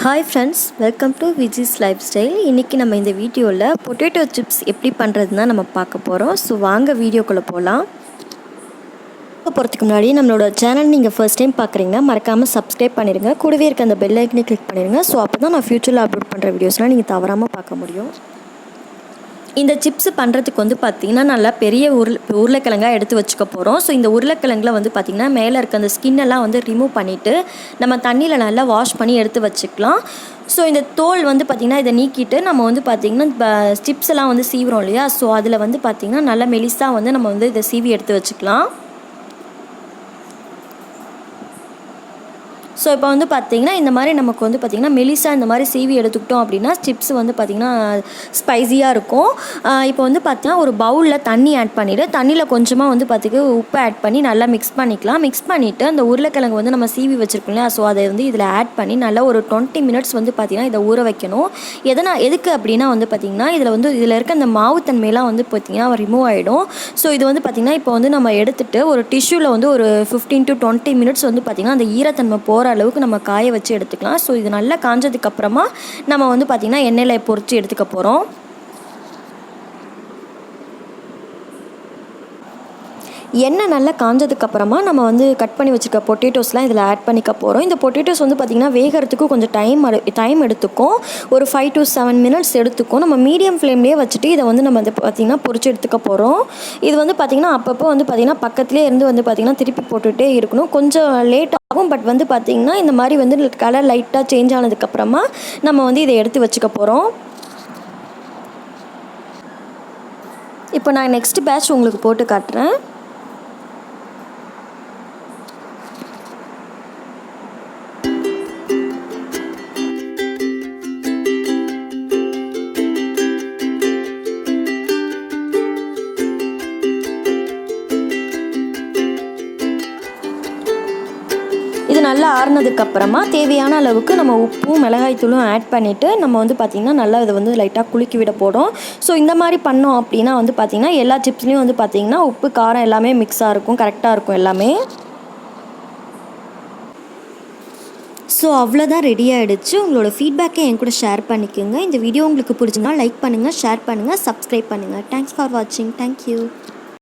Hi friends, welcome to Viji's life style. இன்றைக்கி நம்ம இந்த வீடியோவில் பொட்டேட்டோ சிப்ஸ் எப்படி பண்ணுறதுன்னு நம்ம பார்க்க போகிறோம். ஸோ வாங்க வீடியோக்குள்ளே போகலாம். போகிறதுக்கு முன்னாடி நம்மளோட சேனல் நீங்கள் ஃபர்ஸ்ட் டைம் பார்க்குறீங்க, மறக்காமல் சப்ஸ்கிரைப் பண்ணிடுங்க. கூடவே இருக்க அந்த பெல் ஐக்கனை கிளிக் பண்ணிடுங்க. ஸோ அப்போ தான் நான் ஃப்யூச்சரில் அப்லோட் பண்ணுற வீடியோஸ்லாம் நீங்கள் தவறாமல் பார்க்க முடியும். இந்த சிப்ஸ் பண்ணுறதுக்கு பார்த்திங்கன்னா நல்லா பெரிய உருளைக்கிழங்காக எடுத்து வச்சுக்க போகிறோம். ஸோ இந்த உருளைக்கிழங்கில் பார்த்திங்கன்னா மேலே இருக்க அந்த ஸ்கின்னெல்லாம் ரிமூவ் பண்ணிவிட்டு நம்ம தண்ணியில் நல்லா வாஷ் பண்ணி எடுத்து வச்சுக்கலாம். ஸோ இந்த தோல் பார்த்திங்கன்னா இதை நீக்கிட்டு நம்ம பார்த்திங்கன்னா இப்போ சிப்ஸ் எல்லாம் சீவுறோம் இல்லையா, ஸோ அதில் பார்த்திங்கன்னா நல்லா மெலிசாக நம்ம இதை சீவி எடுத்து வச்சுக்கலாம். ஸோ இப்போ பார்த்திங்கன்னா இந்த மாதிரி நமக்கு பார்த்திங்கன்னா மெலிசாக இந்த மாதிரி சீவி எடுத்துக்கிட்டோம் அப்படின்னா சிப்ஸ் பார்த்திங்கன்னா ஸ்பைஸியாக இருக்கும். இப்போ பார்த்திங்கன்னா ஒரு பவுலில் தண்ணி ஆட் பண்ணிவிட்டு தண்ணியில் கொஞ்சமாக பார்த்திங்கன்னா உப்பு ஆட் பண்ணி நல்லா மிக்ஸ் பண்ணிக்கலாம். மிக்ஸ் பண்ணிவிட்டு அந்த உருளைக்கிழங்கு நம்ம சீவி வச்சுருக்கோம் இல்லையா, ஸோ அதை இதில் ஆட் பண்ணி நல்லா ஒரு 20 மினிட்ஸ் பார்த்திங்கன்னா இதை ஊற வைக்கணும். எதுக்கு அப்படின்னா பார்த்திங்கன்னா இதில் இருக்க அந்த மாவுத்தன்மையெல்லாம் பார்த்திங்கன்னா ரிமூவ் ஆகிடும். ஸோ இது பார்த்திங்கன்னா இப்போ நம்ம எடுத்துகிட்டு ஒரு டிஷ்யூவில் ஒரு 15 to 20 மினிட்ஸ் பார்த்திங்கன்னா அந்த ஈரத்தன்மை போகிற அளவுக்கு நம்ம காய வச்சு எடுத்துக்கலாம். ஸோ இது நல்லா காஞ்சதுக்கப்புறமா நம்ம பார்த்திங்கன்னா எண்ணெயில் பொரித்து எடுத்துக்க போகிறோம். எண்ணெய் நல்லா காஞ்சதுக்கப்புறமா நம்ம கட் பண்ணி வச்சுருக்க பொட்டேட்டோஸ்லாம் இதில் ஆட் பண்ணிக்க போகிறோம். இந்த பொட்டேட்டோஸ் பார்த்திங்கன்னா வேகிறதுக்கு கொஞ்சம் டைம் எடுத்துக்கும். ஒரு 5 to 7 மினிட்ஸ் எடுத்துக்கும். நம்ம மீடியம் ஃப்ளேம்லேயே வச்சுட்டு இதை நம்ம பார்த்திங்கன்னா பொரிச்சு எடுத்துக்க போகிறோம். இது பார்த்திங்கன்னா அப்பப்போ பார்த்திங்கன்னா பக்கத்துலேயே இருந்து பார்த்திங்கன்னா திருப்பி போட்டுகிட்டே இருக்கணும். கொஞ்சம் லேட் ஆகும், பட் பார்த்திங்கன்னா இந்த மாதிரி கலர் லைட்டாக சேஞ்ச் ஆனதுக்கப்புறமா நம்ம இதை எடுத்து வச்சுக்க போகிறோம். இப்போ நான் நெக்ஸ்ட் பேட்ச் உங்களுக்கு போட்டு காட்டுறேன். இது நல்லா ஆறுனதுக்கப்புறமா தேவையான அளவுக்கு நம்ம உப்பும் மிளகாய்த்தூளும் ஆட் பண்ணிவிட்டு நம்ம பார்த்திங்கன்னா நல்லா இதை லைட்டாக குலுக்கி விட போகிறோம். ஸோ இந்த மாதிரி பண்ணோம் அப்படின்னா பார்த்திங்கன்னா எல்லா சிப்ஸ்லேயும் பார்த்திங்கன்னா உப்பு காரம் எல்லாமே மிக்ஸாக இருக்கும், கரெக்டாக இருக்கும் எல்லாமே. ஸோ அவ்வளோதான், ரெடி ஆகிடுச்சு. உங்களோட ஃபீட்பேக்கை என் கூட ஷேர் பண்ணிக்கோங்க. இந்த வீடியோ உங்களுக்கு பிடிச்சினா லைக் பண்ணுங்கள், ஷேர் பண்ணுங்கள், சப்ஸ்கிரைப் பண்ணுங்கள். தேங்க்ஸ் ஃபார் வாட்சிங். தேங்க்யூ.